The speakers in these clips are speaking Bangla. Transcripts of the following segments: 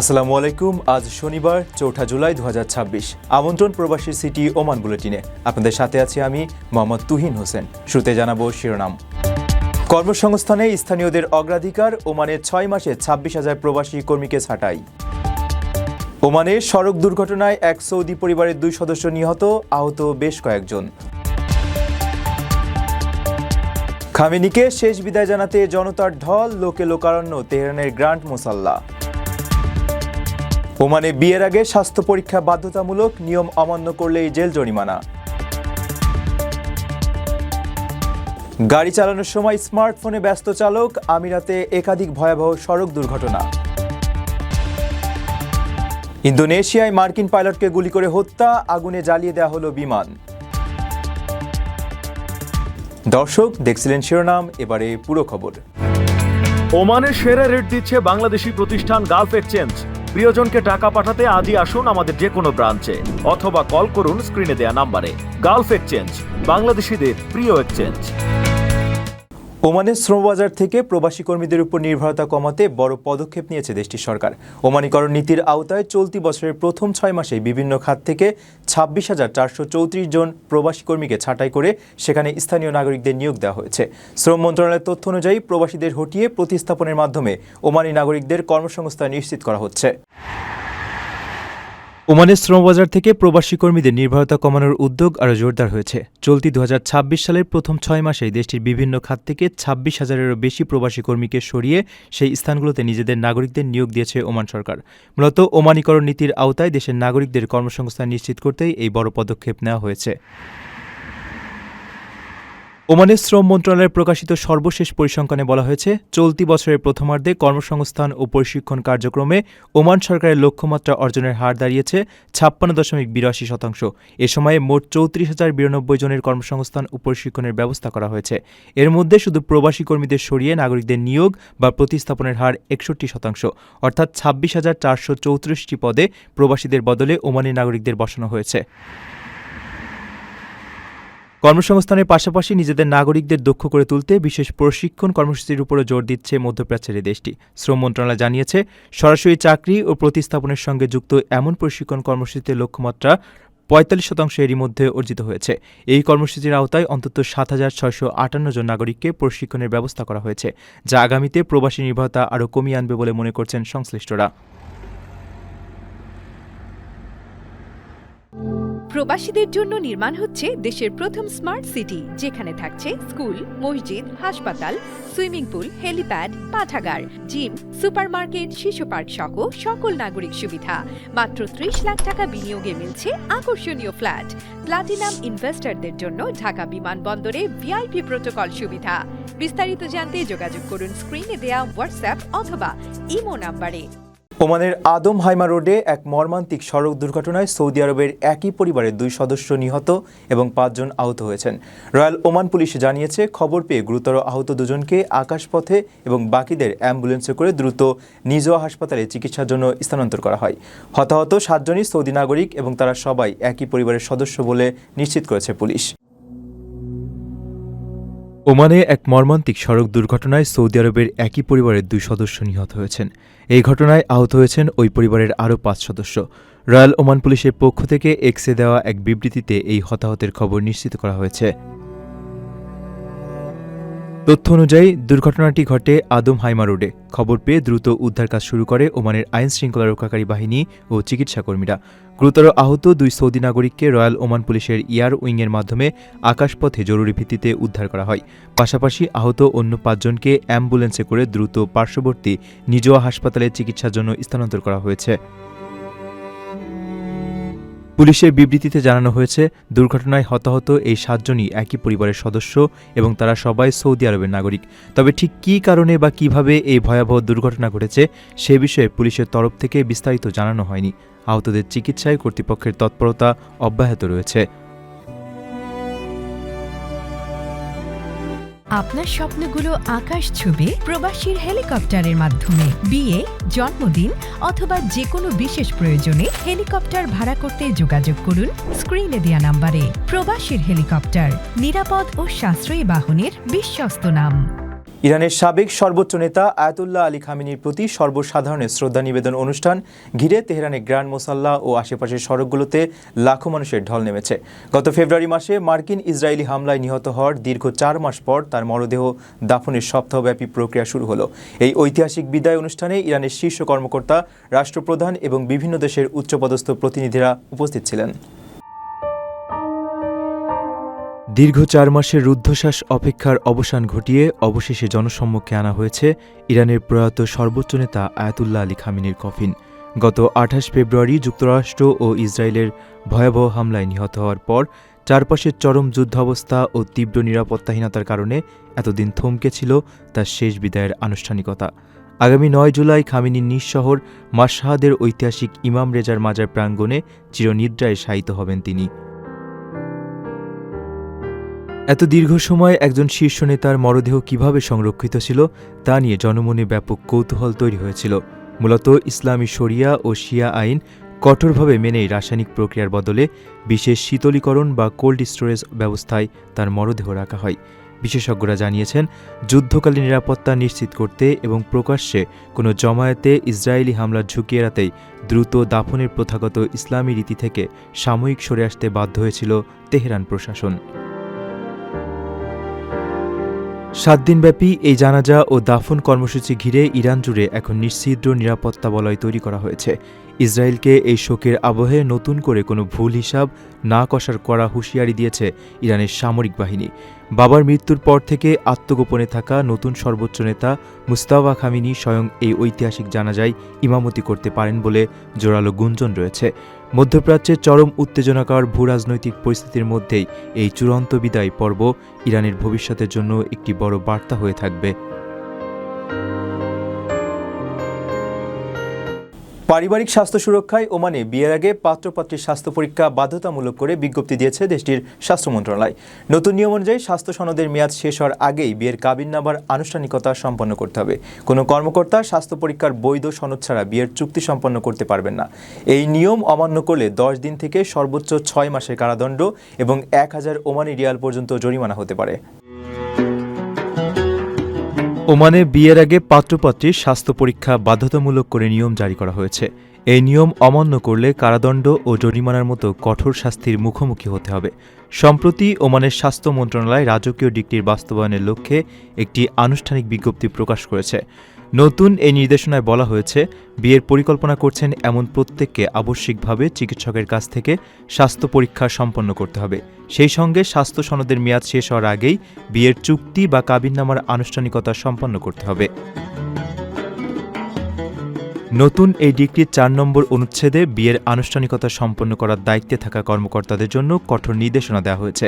আসসালামু আলাইকুম। আজ শনিবার ৪ জুলাই ২০২৬। আমন্ত্রণ প্রবাসী সিটি ওমান বুলেটিনে। আপনাদের সাথে আছি আমি মোহাম্মদ তুহিন হোসেন। শুরুতে জানাবো শিরোনাম। কর্মসংস্থানে স্থানীয়দের অগ্রাধিকার, ওমানে ৬ মাসে ২৬,০০০ প্রবাসী কর্মীকে ছাঁটাই। ওমানে সড়ক দুর্ঘটনায় এক সৌদি পরিবারের ২ সদস্য নিহত, আহত বেশ কয়েকজন। খামেনিকে শেষ বিদায় জানাতে জনতার ঢল, লোকে লোকারণ্য তেহরানের গ্র্যান্ড মোসাল্লা। ওমানে বিয়ের আগে স্বাস্থ্য পরীক্ষা বাধ্যতামূলক, নিয়ম অমান্য করলেই জেল জরিমানা। গাড়ি চালানোর সময় স্মার্টফোনে ব্যস্ত চালক, আমিরাতে একাধিক ভয়াবহ সড়ক দুর্ঘটনা। ইন্দোনেশিয়ায় মার্কিন পাইলটকে গুলি করে হত্যা, আগুনে জ্বালিয়ে দেওয়া হলো বিমান। দর্শক, দেখছিলেন শিরোনাম, এবারে পুরো খবর। ওমানের সেরা রেট দিচ্ছে বাংলাদেশি প্রতিষ্ঠান গালফ এক্সচেঞ্জ। প্রিয়জনকে টাকা পাঠাতে আজই আসুন আমাদের যে কোনো ব্রাঞ্চে অথবা কল করুন স্ক্রিনে দেয়া নাম্বারে। গালফ এক্সচেঞ্জ, বাংলাদেশিদের প্রিয় এক্সচেঞ্জ। ওমানের শ্রমবাজার থেকে প্রবাসী কর্মীদের উপর নির্ভরতা কমাতে বড় পদক্ষেপ নিয়েছে দেশটির সরকার। ওমানিকরণ নীতির আওতায় চলতি বছরের প্রথম ৬ মাসে বিভিন্ন খাত থেকে ২৬,৪৩৪ জন প্রবাসী কর্মীকে ছাঁটাই করে সেখানে স্থানীয় নাগরিকদের নিয়োগ দেওয়া হয়েছে। শ্রম মন্ত্রণালয়ের তথ্য অনুযায়ী প্রবাসীদের হটিয়ে প্রতিস্থাপনের মাধ্যমে ওমানি নাগরিকদের কর্মসংস্থান নিশ্চিত করা হচ্ছে। ওমানের শ্রমবাজার থেকে প্রবাসী কর্মীদের নির্ভরতা কমানোর উদ্যোগ আরও জোরদার হয়েছে। চলতি ২০২৬ সালের প্রথম ৬ মাসেই দেশটির বিভিন্ন খাত থেকে ২৬,০০০-এরও বেশি প্রবাসী কর্মীকে সরিয়ে সেই স্থানগুলোতে নিজেদের নাগরিকদের নিয়োগ দিয়েছে ওমান সরকার। মূলত ওমানিকরণ নীতির আওতায় দেশের নাগরিকদের কর্মসংস্থান নিশ্চিত করতেই এই বড় পদক্ষেপ নেওয়া হয়েছে। ওমানের শ্রম মন্ত্রণালয়ের প্রকাশিত সর্বশেষ পরিসংখ্যানে বলা হয়েছে, চলতি বছরের প্রথমার্ধে কর্মসংস্থান ও প্রশিক্ষণ কার্যক্রমে ওমান সরকারের লক্ষ্যমাত্রা অর্জনের হার দাঁড়িয়েছে ৫৬.৮২%। এ সময়ে মোট ৩৪,০৯২ জনের কর্মসংস্থান ও প্রশিক্ষণের ব্যবস্থা করা হয়েছে। এর মধ্যে শুধু প্রবাসী কর্মীদের সরিয়ে নাগরিকদের নিয়োগ বা প্রতিস্থাপনের হার ৬১%, অর্থাৎ ২৬,৪৩৪টি পদে প্রবাসীদের বদলে ওমানি নাগরিকদের বসানো হয়েছে। কর্মসংস্থানের পাশাপাশি নিজেদের নাগরিকদের দক্ষ করে তুলতে বিশেষ প্রশিক্ষণ কর্মসূচির উপরও জোর দিচ্ছে মধ্যপ্রাচ্যের এই দেশটি। শ্রম মন্ত্রণালয় জানিয়েছে, সরাসরি চাকরি ও প্রতিস্থাপনের সঙ্গে যুক্ত এমন প্রশিক্ষণ কর্মসূচিতে লক্ষ্যমাত্রা ৪৫% এরই মধ্যে অর্জিত হয়েছে। এই কর্মসূচির আওতায় অন্তত ৭,৬৫৮ জন নাগরিককে প্রশিক্ষণের ব্যবস্থা করা হয়েছে, যা আগামীতে প্রবাসী নির্ভরতা আরও কমিয়ে আনবে বলে মনে করছেন সংশ্লিষ্টরা। প্রবাসীদের জন্য নির্মাণ হচ্ছে দেশের প্রথম স্মার্ট সিটি, যেখানে থাকছে স্কুল, মসজিদ, হাসপাতাল, সুইমিং পুল, হেলিপ্যাড, পাঠাগার, জিম, সুপারমার্কেট, শিশু পার্ক সহ সকল নাগরিক সুবিধা। মাত্র ৩০ লাখ টাকা বিনিয়োগে মিলছে আকর্ষণীয় ফ্ল্যাট। প্লাটিনাম ইনভেস্টরদের জন্য ঢাকা বিমানবন্দরে ভিআইপি প্রোটোকল সুবিধা। বিস্তারিত জানতে যোগাযোগ করুন স্ক্রিনে দেয়া হোয়াটসঅ্যাপ অথবা ইমো নাম্বারে। ওমানের আদম হাইমা রোডে এক মর্মান্তিক সড়ক দুর্ঘটনায় সৌদি আরবের একই পরিবারের ২ সদস্য নিহত এবং ৫ জন আহত হয়েছেন। রয়্যাল ওমান পুলিশ জানিয়েছে, খবর পেয়ে গুরুতর আহত দুজনকে আকাশপথে এবং বাকিদের অ্যাম্বুলেন্সে করে দ্রুত নিজোয়া হাসপাতালে চিকিৎসার জন্য স্থানান্তর করা হয়। হতাহত ৭ জনই সৌদি নাগরিক এবং তারা সবাই একই পরিবারের সদস্য বলে নিশ্চিত করেছে পুলিশ। ওমানে এক মর্মান্তিক সড়ক দুর্ঘটনায় সৌদি আরবের একই পরিবারের ২ সদস্য নিহত হয়েছেন। এই ঘটনায় আহত হয়েছেন ওই পরিবারের আরও ৫ সদস্য। রয়্যাল ওমান পুলিশের পক্ষ থেকে এক্সে দেওয়া এক বিবৃতিতে এই হতাহতের খবর নিশ্চিত করা হয়েছে। তথ্য অনুযায়ী দুর্ঘটনাটি ঘটে আদম হাইমা রোডে। খবর পেয়ে দ্রুত উদ্ধার কাজ শুরু করে ওমানের আইন শৃঙ্খলা রক্ষাকারী বাহিনী ও চিকিৎসা কর্মীরা। গুরুতর আহত ২ সৌদি নাগরিককে রয়্যাল ওমান পুলিশের এয়ার উইংয়ের মাধ্যমে আকাশপথে জরুরি ভিত্তিতে উদ্ধার করা হয়। পাশাপাশি আহত অন্য ৫ জনকে অ্যাম্বুলেন্সে করে দ্রুত পার্শ্ববর্তী নিজোয়া হাসপাতালে চিকিৎসার জন্য স্থানান্তর করা হয়েছে। পুলিশের বিবৃতিতে জানানো হয়েছে, দুর্ঘটনায় হতাহত এই ৭ জনই একই পরিবারের সদস্য এবং তারা সবাই সৌদি আরবের নাগরিক। তবে ঠিক কী কারণে বা কিভাবে এই ভয়াবহ দুর্ঘটনা ঘটেছে সে বিষয়ে পুলিশের তরফ থেকে বিস্তারিত জানানো হয়নি। আহতদের চিকিৎসায় কর্তৃপক্ষের তৎপরতা অব্যাহত রয়েছে। আপনার স্বপ্নগুলো আকাশ ছুবে প্রবাসীর হেলিকপ্টারের মাধ্যমে। বিয়ে, জন্মদিন অথবা যে কোনো বিশেষ প্রয়োজনে হেলিকপ্টার ভাড়া করতে যোগাযোগ করুন স্ক্রিনে দেয়া নাম্বারে। প্রবাসীর হেলিকপ্টার, নিরাপদ ও সাশ্রয়ী বাহনের বিশ্বস্ত নাম। ইরানের সাবেক সর্বোচ্চ নেতা আয়াতুল্লাহ আলী খামেনির প্রতি সর্বসাধারণের শ্রদ্ধা নিবেদন অনুষ্ঠান ঘিরে তেহরানের গ্র্যান্ড মোসাল্লা ও আশেপাশের সড়কগুলোতে লাখো মানুষের ঢল নেমেছে। গত ফেব্রুয়ারি মাসে মার্কিন ইসরায়েলি হামলায় নিহত হওয়ার দীর্ঘ 4 মাস পর তার মরদেহ দাফনের সপ্তাহব্যাপী প্রক্রিয়া শুরু হলো। এই ঐতিহাসিক বিদায় অনুষ্ঠানে ইরানের শীর্ষ কর্মকর্তা, রাষ্ট্রপ্রধান এবং বিভিন্ন দেশের উচ্চপদস্থ প্রতিনিধিরা উপস্থিত ছিলেন। দীর্ঘ 4 মাসের রুদ্ধশ্বাস অপেক্ষার অবসান ঘটিয়ে অবশেষে জনসম্মুখে আনা হয়েছে ইরানের প্রয়াত সর্বোচ্চ নেতা আয়াতুল্লাহ আলী খামেনির কফিন। গত 28 ফেব্রুয়ারি যুক্তরাষ্ট্র ও ইসরায়েলের ভয়াবহ হামলায় নিহত হওয়ার পর চারপাশের চরম যুদ্ধাবস্থা ও তীব্র নিরাপত্তাহীনতার কারণে এতদিন থমকে ছিল তার শেষ বিদায়ের আনুষ্ঠানিকতা। আগামী 9 জুলাই খামেনির নিজ শহর মাশহাদের ঐতিহাসিক ইমাম রেজার মাজার প্রাঙ্গণে চিরনিদ্রায় শায়িত হবেন তিনি। এত দীর্ঘ সময় একজন শীর্ষ নেতার মরদেহ কিভাবে সংরক্ষিত ছিল তা নিয়ে জনমনে ব্যাপক কৌতূহল তৈরি হয়েছিল। মূলত ইসলামী শরিয়া ও শিয়া আইন কঠোরভাবে মেনেই রাসায়নিক প্রক্রিয়ার বদলে বিশেষ শীতলীকরণ বা কোল্ড স্টোরেজ ব্যবস্থায় তার মরদেহ রাখা হয়। বিশেষজ্ঞরা জানিয়েছেন, যুদ্ধকালীন নিরাপত্তা নিশ্চিত করতে এবং প্রকাশ্যে কোনো জমায়েতে ইসরায়েলি হামলার ঝুঁকি এড়াতেই দ্রুত দাফনের প্রথাগত ইসলামী রীতি থেকে সাময়িক সরে আসতে বাধ্য হয়েছিল তেহরান প্রশাসন। 7 দিনব্যাপী এই জানাজা ও দাফন কর্মসূচি ঘিরে ইরান জুড়ে এখন নিশ্ছিদ্র নিরাপত্তা বলয় তৈরি করা হয়েছে। ইসরায়েলকে এই শোকের আবহে নতুন করে কোনো ভুল হিসাব না কষার কড়া হুঁশিয়ারি দিয়েছে ইরানের সামরিক বাহিনী। বাবার মৃত্যুর পর থেকে আত্মগোপনে থাকা নতুন সর্বোচ্চ নেতা মুস্তাফা খামেনি স্বয়ং এই ঐতিহাসিক জানাজায় ইমামতি করতে পারেন বলে জোরালো গুঞ্জন রয়েছে। মধ্যপ্রাচ্যের চরম উত্তেজনাকর ভূরাজনৈতিক পরিস্থিতির মধ্যেই এই চূড়ান্ত বিদায় পর্ব ইরানের ভবিষ্যতের জন্য একটি বড় বার্তা হয়ে থাকবে। পারিবারিক স্বাস্থ্য সুরক্ষায় ওমানে বিয়ের আগে পাত্রপাত্রীর স্বাস্থ্য পরীক্ষা বাধ্যতামূলক করে বিজ্ঞপ্তি দিয়েছে দেশটির স্বাস্থ্য মন্ত্রণালয়। নতুন নিয়ম অনুযায়ী স্বাস্থ্য সনদের মেয়াদ শেষ হওয়ার আগেই বিয়ের কাবিননামার আনুষ্ঠানিকতা সম্পন্ন করতে হবে। কোনো কর্মকর্তা স্বাস্থ্য পরীক্ষার বৈধ সনদ ছাড়া বিয়ের চুক্তি সম্পন্ন করতে পারবেন না। এই নিয়ম অমান্য করলে 10 দিন থেকে সর্বোচ্চ 6 মাসের কারাদণ্ড এবং 1000 ওমানি রিয়াল পর্যন্ত জরিমানা হতে পারে। ওমানে বিয়ের আগে পাত্রপাত্রীর স্বাস্থ্য পরীক্ষা বাধ্যতামূলক করে নিয়ম জারি করা হয়েছে। এই নিয়ম অমান্য করলে কারাদণ্ড ও জরিমানার মতো কঠোর শাস্তির মুখোমুখি হতে হবে। সম্প্রতি ওমানের স্বাস্থ্য মন্ত্রণালয় রাজকীয় ডিক্রির বাস্তবায়নের লক্ষ্যে একটি আনুষ্ঠানিক বিজ্ঞপ্তি প্রকাশ করেছে। নতুন এই নির্দেশনায় বলা হয়েছে, বিয়ের পরিকল্পনা করছেন এমন প্রত্যেককে আবশ্যিকভাবে চিকিৎসকের কাছ থেকে স্বাস্থ্য পরীক্ষা সম্পন্ন করতে হবে। সেই সঙ্গে স্বাস্থ্য সনদের মেয়াদ শেষ হওয়ার আগেই বিয়ের চুক্তি বা কাবিননামার আনুষ্ঠানিকতা সম্পন্ন করতে হবে। নতুন এই ডিক্রির 4 নম্বর অনুচ্ছেদে বিয়ের আনুষ্ঠানিকতা সম্পন্ন করার দায়িত্বে থাকা কর্মকর্তাদের জন্য কঠোর নির্দেশনা দেওয়া হয়েছে।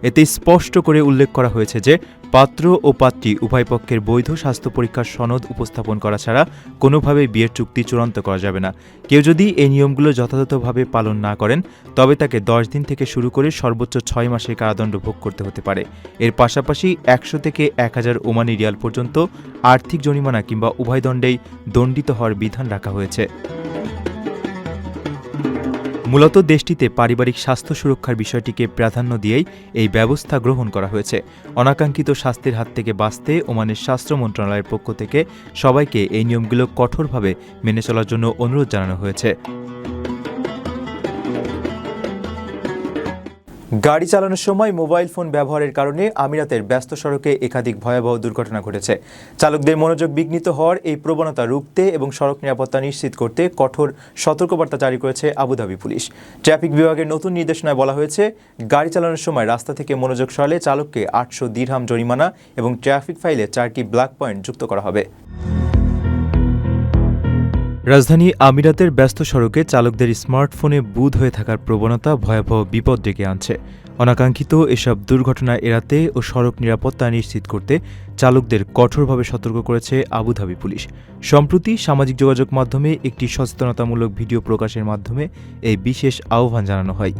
এতে স্পষ্ট করে উল্লেখ করা হয়েছে যে পাত্র ও পাত্রী উভয় পক্ষের বৈধ স্বাস্থ্য পরীক্ষার সনদ উপস্থাপন করা ছাড়া কোনোভাবে বিয়ের চুক্তি চূড়ান্ত করা যাবে না। কেউ যদি এই নিয়মগুলো যথাযথভাবে পালন না করেন তবে তাকে 10 দিন থেকে শুরু করে সর্বোচ্চ 6 মাসের কারাদণ্ড ভোগ করতে হতে পারে। এর পাশাপাশি 100 থেকে 1000 ওমানি রিয়াল পর্যন্ত আর্থিক জরিমানা কিংবা উভয় দণ্ডেই দণ্ডিত হওয়ার বিধান রাখা হয়েছে। মূলত দেশটিতে পারিবারিক স্বাস্থ্য সুরক্ষার বিষয়টিকে প্রাধান্য দিয়েই এই ব্যবস্থা গ্রহণ করা হয়েছে। অনাকাঙ্ক্ষিত স্বাস্থ্যের হাত থেকে বাঁচতে ওমানের স্বাস্থ্য মন্ত্রণালয়ের পক্ষ থেকে সবাইকে এই নিয়মগুলো কঠোরভাবে মেনে চলার জন্য অনুরোধ জানানো হয়েছে। গাড়ি চালানোর সময় মোবাইল ফোন ব্যবহারের কারণে আমিরাতের ব্যস্ত সড়কে একাধিক ভয়াবহ দুর্ঘটনা ঘটেছে। চালকদের মনোযোগ বিঘ্নিত হওয়ার এই প্রবণতা রুখতে এবং সড়ক নিরাপত্তা নিশ্চিত করতে কঠোর সতর্কবার্তা জারি করেছে আবুধাবি পুলিশ। ট্রাফিক বিভাগের নতুন নির্দেশনায় বলা হয়েছে, গাড়ি চালানোর সময় রাস্তা থেকে মনোযোগ সরালে চালককে 800 দিরহাম জরিমানা এবং ট্রাফিক ফাইলে 4টি ব্ল্যাক পয়েন্ট যুক্ত করা হবে। রাজধানী আমিরাতের ব্যস্ত সড়কে চালকদের স্মার্টফোনে বুঁদ হয়ে থাকার প্রবণতা ভয়াবহ বিপদ ডেকে আনছে। অনাকাঙ্ক্ষিত এসব দুর্ঘটনা এড়াতে ও সড়ক নিরাপত্তা নিশ্চিত করতে চালকদের কঠোরভাবে সতর্ক করেছে আবুধাবি পুলিশ। সম্প্রতি সামাজিক যোগাযোগ মাধ্যমে একটি সচেতনতামূলক ভিডিও প্রকাশের মাধ্যমে এই বিশেষ আহ্বান জানানো হয়।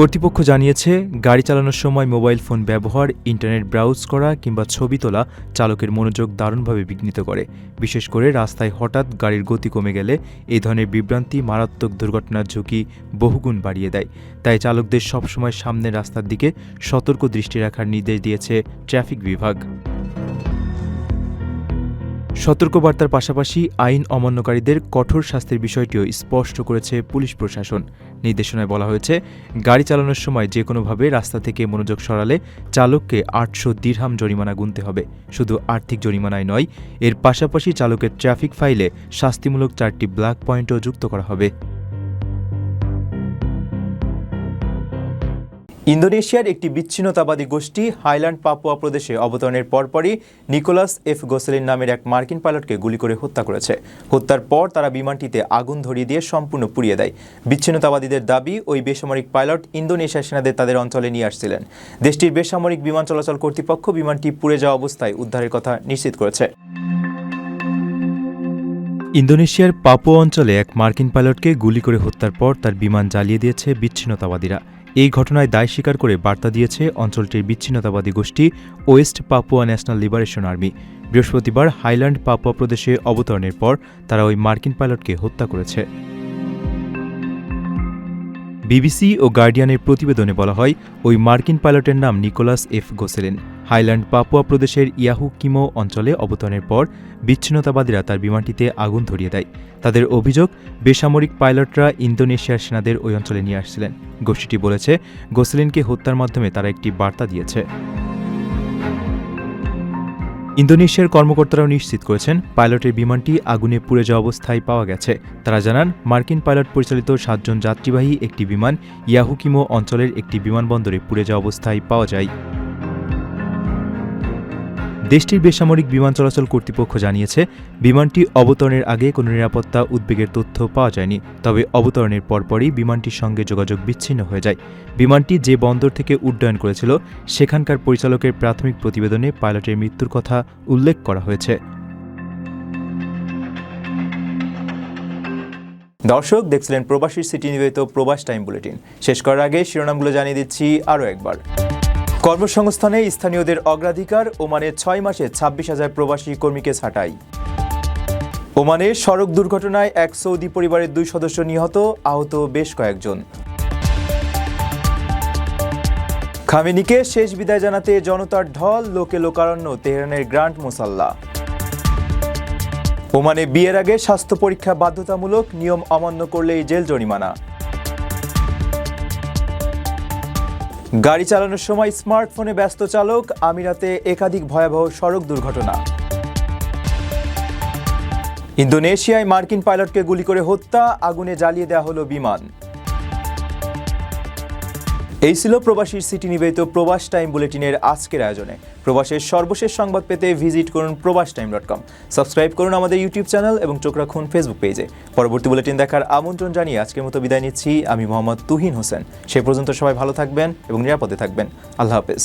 কর্তৃপক্ষ জানিয়েছে, গাড়ি চালানোর সময় মোবাইল ফোন ব্যবহার, ইন্টারনেট ব্রাউজ করা কিংবা ছবি তোলা চালকের মনোযোগ দারুণভাবে বিঘ্নিত করে। বিশেষ করে রাস্তায় হঠাৎ গাড়ির গতি কমে গেলে এই ধরনের বিভ্রান্তি মারাত্মক দুর্ঘটনার ঝুঁকি বহুগুণ বাড়িয়ে দেয়। তাই চালকদের সবসময় সামনের রাস্তার দিকে সতর্ক দৃষ্টি রাখার নির্দেশ দিয়েছে ট্রাফিক বিভাগ। সতর্কবার্তার পাশাপাশি আইন অমান্যকারীদের কঠোর শাস্তির বিষয়টিও স্পষ্ট করেছে পুলিশ প্রশাসন। নির্দেশনায় বলা হয়েছে, গাড়ি চালানোর সময় যে কোনোভাবে রাস্তা থেকে মনোযোগ সরালে চালককে ৮০০ দিরহাম জরিমানা গুনতে হবে। শুধু আর্থিক জরিমানায় নয়, এর পাশাপাশি চালকের ট্রাফিক ফাইলে শাস্তিমূলক ৪টি ব্ল্যাক পয়েন্টও যুক্ত করা হবে। ইন্দোনেশিয়ার একটি বিচ্ছিন্নতাবাদী গোষ্ঠী হাইল্যান্ড পাপুয়া প্রদেশে অবতরণের পরপরই নিকোলাস এফ গোসেলিন নামের এক মার্কিন পাইলটকে গুলি করে হত্যা করেছে। হত্যার পর তারা বিমানটিতে আগুন ধরিয়ে দিয়ে সম্পূর্ণ পুড়িয়ে দেয়। বিচ্ছিন্নতাবাদীদের দাবি, ওই বেসামরিক পাইলট ইন্দোনেশিয়ার সেনাদের তাদের অঞ্চলে নিয়ে আসছিলেন। দেশটির বেসামরিক বিমান চলাচল কর্তৃপক্ষ বিমানটি পুড়ে যাওয়া অবস্থায় উদ্ধারের কথা নিশ্চিত করেছে। ইন্দোনেশিয়ার পাপুয়া অঞ্চলে এক মার্কিন পাইলটকে গুলি করে হত্যার পর তার বিমান জ্বালিয়ে দিয়েছে বিচ্ছিন্নতাবাদীরা। এই ঘটনায় দায় স্বীকার করে বার্তা দিয়েছে অঞ্চলটির বিচ্ছিন্নতাবাদী গোষ্ঠী West Papua national liberation army. বৃহস্পতিবার হাইল্যান্ড পাপুয়া প্রদেশে অবতরণের পর তারা ওই মার্কিন পাইলটকে হত্যা করেছে। বিবিসি ও গার্ডিয়ানের প্রতিবেদনে বলা হয়, ওই মার্কিন পাইলটের নাম নিকোলাস এফ গোসেলিন। হাইল্যান্ড পাপুয়া প্রদেশের ইয়াহু কিমো অঞ্চলে অবতরণের পর বিচ্ছিন্নতাবাদীরা তার বিমানটিতে আগুন ধরিয়ে দেয়। তাদের অভিযোগ, বেসামরিক পাইলটরা ইন্দোনেশিয়ার সেনাদের ওই অঞ্চলে নিয়ে আসছিলেন। গোষ্ঠীটি বলেছে, গোসেলিনকে হত্যার মাধ্যমে তারা একটি বার্তা দিয়েছে। ইন্দোনেশিয়ার কর্মকর্তারাও নিশ্চিত করেছেন, পাইলটের বিমানটি আগুনে পুড়ে যাওয়া অবস্থায় পাওয়া গেছে। তারা জানান, মার্কিন পাইলট পরিচালিত ৭ জন যাত্রীবাহী একটি বিমান ইয়াহুকিমো অঞ্চলের একটি বিমানবন্দরে পুড়ে যাওয়া অবস্থায় পাওয়া যায়। দেশটির বেসামরিক বিমান চলাচল কর্তৃপক্ষ জানিয়েছে, বিমানটি অবতরণের আগে কোনো নিরাপত্তা উদ্বেগের তথ্য পাওয়া যায়নি। তবে অবতরণের পরপরই বিমানটির সঙ্গে যোগাযোগ বিচ্ছিন্ন হয়ে যায়। বিমানটি যে বন্দর থেকে উড্ডয়ন করেছিল সেখানকার পরিচালকের প্রাথমিক প্রতিবেদনে পাইলটের মৃত্যুর কথা উল্লেখ করা হয়েছে। দর্শক, দেখছিলেন প্রবাসীর সিটি নিবেদিত প্রবাস টাইম বুলেটিন। শেষ করার আগে শিরোনামগুলো জানিয়ে দিচ্ছি আরও একবার। কর্মসংস্থানে স্থানীয়দের অগ্রাধিকার, ওমানে ৬ মাসে ২৬,০০০ প্রবাসী কর্মীকে ছাঁটাই। ওমানে সড়ক দুর্ঘটনায় এক সৌদি পরিবারের ২ সদস্য নিহত, আহত বেশ কয়েকজন। খামেনিকে শেষ বিদায় জানাতে জনতার ঢল, লোকে লোকারণ্য তেহরানের গ্র্যান্ড মুসাল্লা। ওমানে বিয়ের আগে স্বাস্থ্য পরীক্ষা বাধ্যতামূলক, নিয়ম অমান্য করলেই জেল জরিমানা। গাড়ি চালানোর সময় স্মার্টফোনে ব্যস্ত চালক, আমিরাতে একাধিক ভয়াবহ সড়ক দুর্ঘটনা। ইন্দোনেশিয়ায় মার্কিন পাইলটকে গুলি করে হত্যা, আগুনে জ্বালিয়ে দেওয়া হলো বিমান। এই ছিল প্রবাসীর সিটি নিবেদিত প্রবাস টাইম বুলেটিনের আজকের আয়োজনে। প্রবাসের সর্বশেষ সংবাদ পেতে ভিজিট করুন probastoime.com। সাবস্ক্রাইব করুন আমাদের ইউটিউব চ্যানেল এবং চোখ রাখুন ফেসবুক পেজে। পরবর্তী বুলেটিন দেখার আমন্ত্রণ জানিয়ে আজকের মতো বিদায় নিচ্ছি আমি মোহাম্মদ তুহিন হোসেন। সে পর্যন্ত সবাই ভালো থাকবেন এবং নিরাপদে থাকবেন। আল্লাহ হাফেজ।